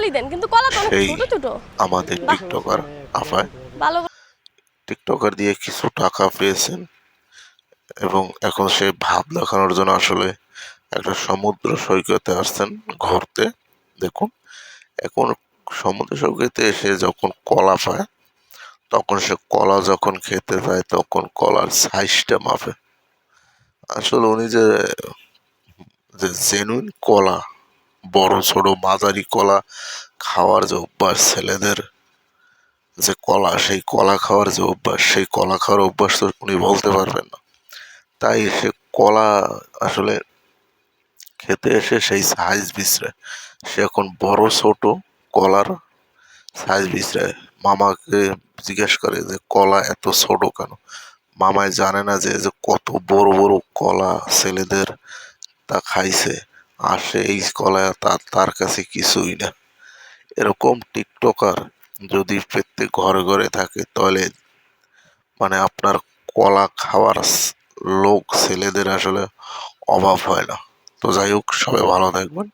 কলই দেন, কিন্তু কলা তো অনেক সেই ছোট ছোট। আমাদের বাহ, টিকটকার আফায় ভালো। টিকটকার দিয়ে কিছু টাকা পেয়েছেন এবং এখন সে ভাব দেখানোর জন্য আসলে একটা সমুদ্র সৈকতে আসছেন ঘুরতে। দেখুন, এখন সমুদ্র সৈকতে এসে যখন কলা পায়, তখন সে কলা যখন খেতে যায় তখন কলার সাইজটা মাপে। আসলে উনি যে যে জেনুইন কলা, বড় ছোট মাঝারি কলা খাওয়ার যে অভ্যাস ছেলেদের, যে কলা, সেই কলা খাওয়ার যে অভ্যাস, সেই কলা খাওয়ার অভ্যাস তো উনি বলতে পারবেন না। তাই সে কলা আসলে খেতে এসে সেই সাইজ বিচরে, সে এখন বড় ছোট কলার সাইজ বিচরে। মামাকে জিজ্ঞেস করে যে কলা এত ছোট কেন? মামায় জানে না যে যে কত বড় বড় কলা ছেলেদের তা খাইছে, আর সে এই কলা তার কাছে কিছুই না। এরকম টিকটকার যদি প্রত্যেক ঘরে ঘরে থাকে, তাহলে মানে আপনার কলা খাওয়ার লোক ছেলেদের আসলে অভাব হয় না। তো যাই হোক, সবাই ভালো থাকবেন।